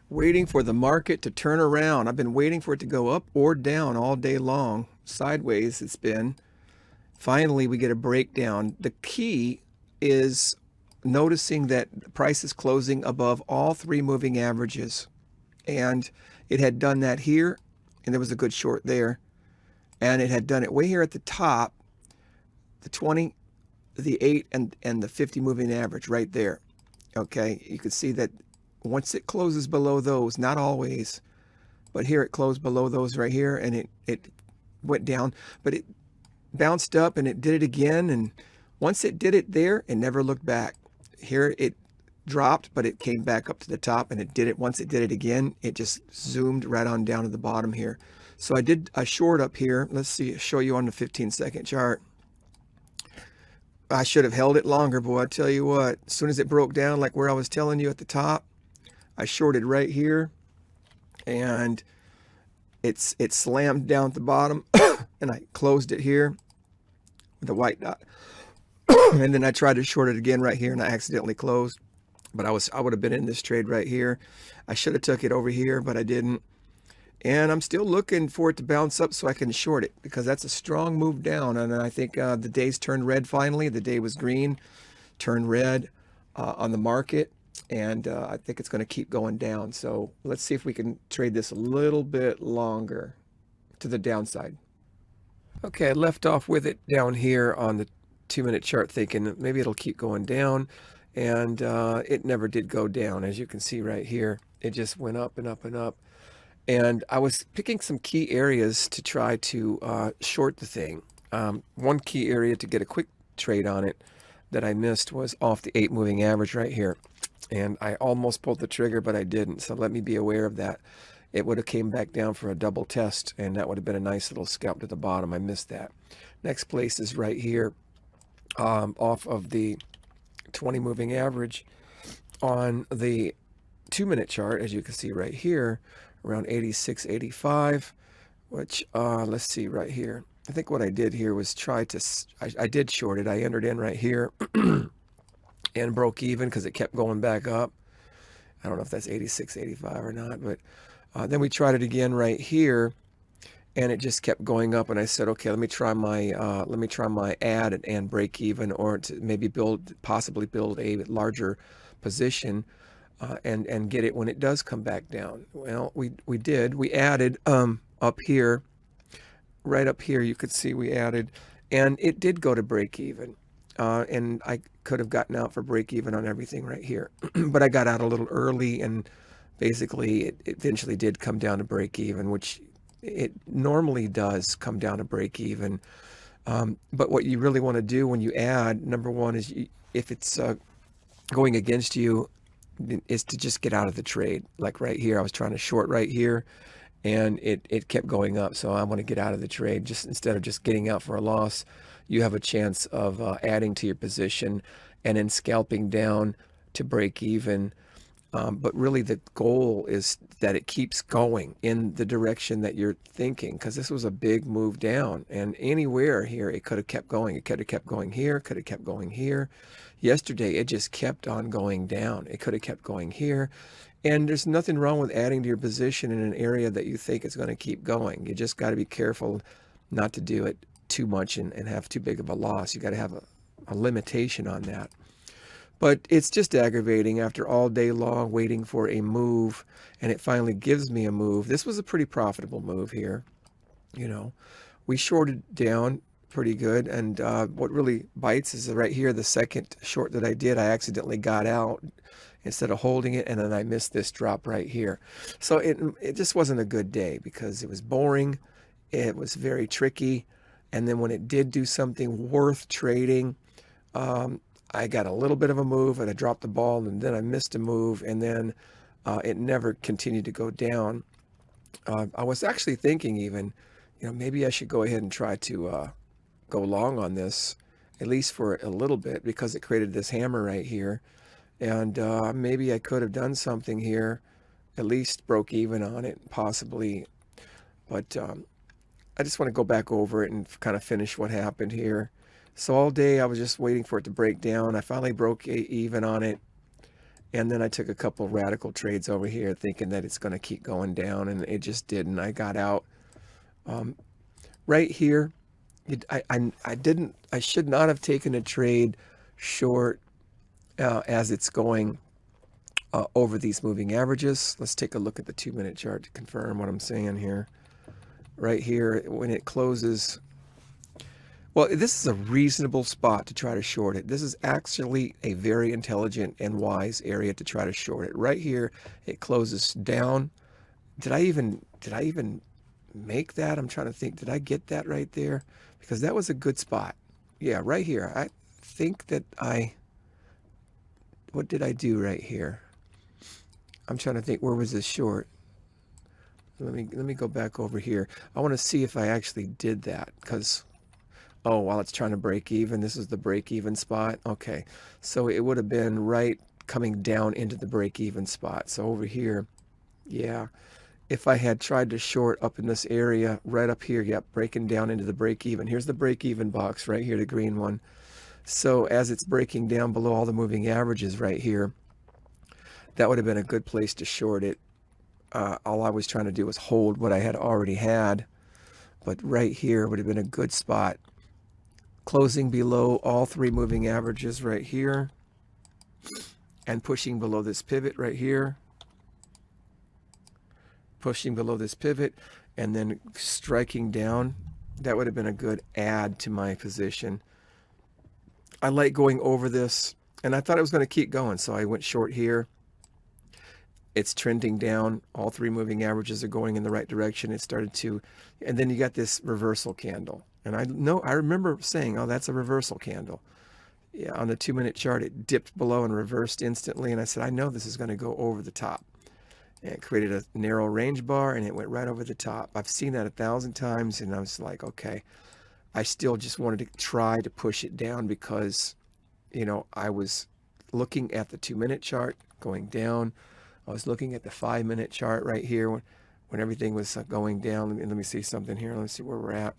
Waiting for the market to turn around. I've been waiting for it to go up or down all day long. Sideways it's been. Finally, we get a breakdown. The key is noticing that the price is closing above all three moving averages. And it had done that here, and there was a good short there. And it had done it way here at the top, the 20, the 8, and the 50 moving average right there. Okay, you can see that once it closes below those, not always, but here it closed below those right here, and it went down, but it bounced up and it did it again. And once it did it there, it never looked back. Here it dropped, but it came back up to the top, and it did it. Once it did it again, it just zoomed right on down to the bottom here. So I did a short up here. Let's see, show you on the 15-second chart. I should have held it longer, boy. I tell you what, as soon as it broke down, like where I was telling you at the top, I shorted right here, and it slammed down at the bottom, and I closed it here with a white dot. And then I tried to short it again right here, and I accidentally closed. But I would have been in this trade right here. I should have took it over here, but I didn't. And I'm still looking for it to bounce up so I can short it, because that's a strong move down. And I think the day's turned red finally. The day was green, turned red on the market. And I think it's going to keep going down. So let's see if we can trade this a little bit longer to the downside. Okay, I left off with it down here on the 2-minute chart, thinking maybe it'll keep going down. And it never did go down. As you can see right here, it just went up and up and up. And I was picking some key areas to try to short the thing. One key area to get a quick trade on it that I missed was off the 8 moving average right here. And I almost pulled the trigger, but I didn't. So let me be aware of that. It would have came back down for a double test, and that would have been a nice little scalp to the bottom. I missed that. Next place is right here off of the 20 moving average on the 2-minute chart, as you can see right here, around 86.85, which let's see right here. I think what I did here was try to, I did short it. I entered in right here and broke even because it kept going back up. I don't know if that's 86.85 or not, but then we tried it again right here, and it just kept going up. And I said, okay, let me try my add and break even, or to maybe possibly build a larger position and get it when it does come back down. Well, we did. We added up here, right up here. You could see we added, and it did go to break even. And I could have gotten out for break even on everything right here, but I got out a little early, and basically it eventually did come down to break even, which it normally does come down to break even. But what you really want to do when you add, number one, is if it's going against you, is to just get out of the trade. Like right here, I was trying to short right here, and it kept going up. So I want to get out of the trade. Just instead of just getting out for a loss, you have a chance of adding to your position and then scalping down to break even. But really the goal is that it keeps going in the direction that you're thinking, because this was a big move down, and anywhere here it could have kept going. It could have kept going here, could have kept going here. Yesterday it just kept on going down. It could have kept going here. And there's nothing wrong with adding to your position in an area that you think is going to keep going. You just got to be careful not to do it too much and have too big of a loss. You got to have a limitation on that. But it's just aggravating after all day long waiting for a move, and it finally gives me a move. This was a pretty profitable move here. You know, we shorted down pretty good, and what really bites is right here, the second short that I did, I accidentally got out instead of holding it, and then I missed this drop right here. So it just wasn't a good day, because it was boring, it was very tricky, and then when it did do something worth trading, I got a little bit of a move, and I dropped the ball, and then I missed a move, and then it never continued to go down. I was actually thinking even, maybe I should go ahead and try to go long on this, at least for a little bit, because it created this hammer right here. And maybe I could have done something here, at least broke even on it, possibly. But I just want to go back over it and kind of finish what happened here. So all day I was just waiting for it to break down. I finally broke even on it, And then I took a couple radical trades over here thinking that it's going to keep going down, and it just didn't. I got out right here. I should not have taken a trade short as it's going over these moving averages. Let's take a look at the 2-minute chart to confirm what I'm saying here. Right here, when it closes, well, this is a reasonable spot to try to short it. This is actually a very intelligent and wise area to try to short it. Right here, it closes down. Did I even make that? I'm trying to think. Did I get that right there? Because that was a good spot. Yeah, right here. I think that what did I do right here? I'm trying to think, where was this short? Let me go back over here. I want to see if I actually did that, because oh, while it's trying to break even, this is the break even spot. Okay, so it would have been right coming down into the break even spot. So over here, yeah, if I had tried to short up in this area right up here, yep, breaking down into the break even. Here's the break even box right here, the green one. So as it's breaking down below all the moving averages right here, that would have been a good place to short it. All I was trying to do was hold what I had already had, but right here would have been a good spot. Closing below all 3 moving averages right here, and pushing below this pivot right here, pushing below this pivot, and then striking down. That would have been a good add to my position. I like going over this, and I thought it was going to keep going, so I went short here. It's trending down. All 3 moving averages are going in the right direction. It started to, and then you got this reversal candle. And I remember saying, oh, that's a reversal candle. Yeah, on the 2-minute chart, it dipped below and reversed instantly. And I said, I know this is going to go over the top. And it created a narrow range bar, and it went right over the top. I've seen that 1,000 times, and I was like, okay. I still just wanted to try to push it down because, I was looking at the 2-minute chart going down. I was looking at the 5-minute chart right here when everything was going down. Let me see something here. Let me see where we're at.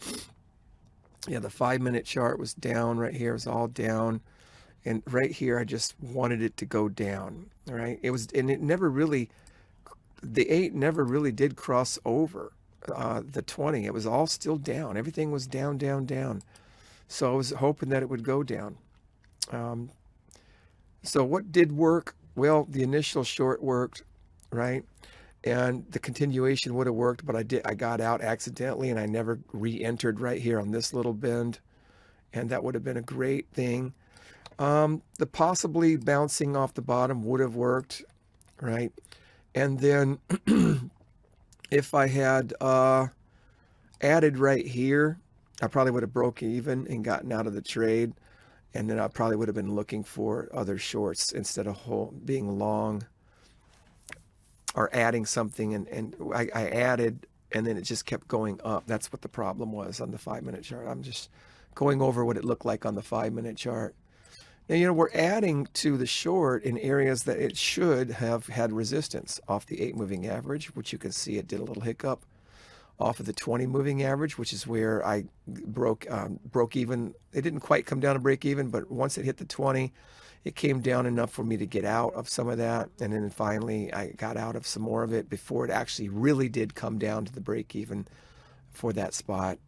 Yeah, the 5-minute chart was down right here. It was all down. And right here, I just wanted it to go down. All right. And it never really, the 8 never really did cross over the 20. It was all still down. Everything was down, down, down. So I was hoping that it would go down. So what did work? Well, the initial short worked, right? And the continuation would have worked, but I got out accidentally, and I never re-entered right here on this little bend. And that would have been a great thing. The possibly bouncing off the bottom would have worked, right? And then if I had added right here, I probably would have broke even and gotten out of the trade. And then I probably would have been looking for other shorts instead of being long or adding something. And I added, and then it just kept going up. That's what the problem was on the 5-minute chart. I'm just going over what it looked like on the 5-minute chart. Now, we're adding to the short in areas that it should have had resistance off the 8 moving average, which you can see it did a little hiccup. Off of the 20 moving average, which is where I broke even. It didn't quite come down to break even, but once it hit the 20, it came down enough for me to get out of some of that. And then finally, I got out of some more of it before it actually really did come down to the break even for that spot.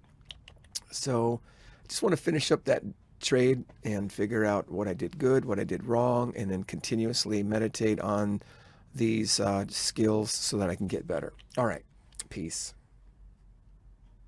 So I just want to finish up that trade and figure out what I did good, what I did wrong, and then continuously meditate on these skills so that I can get better. All right. Peace.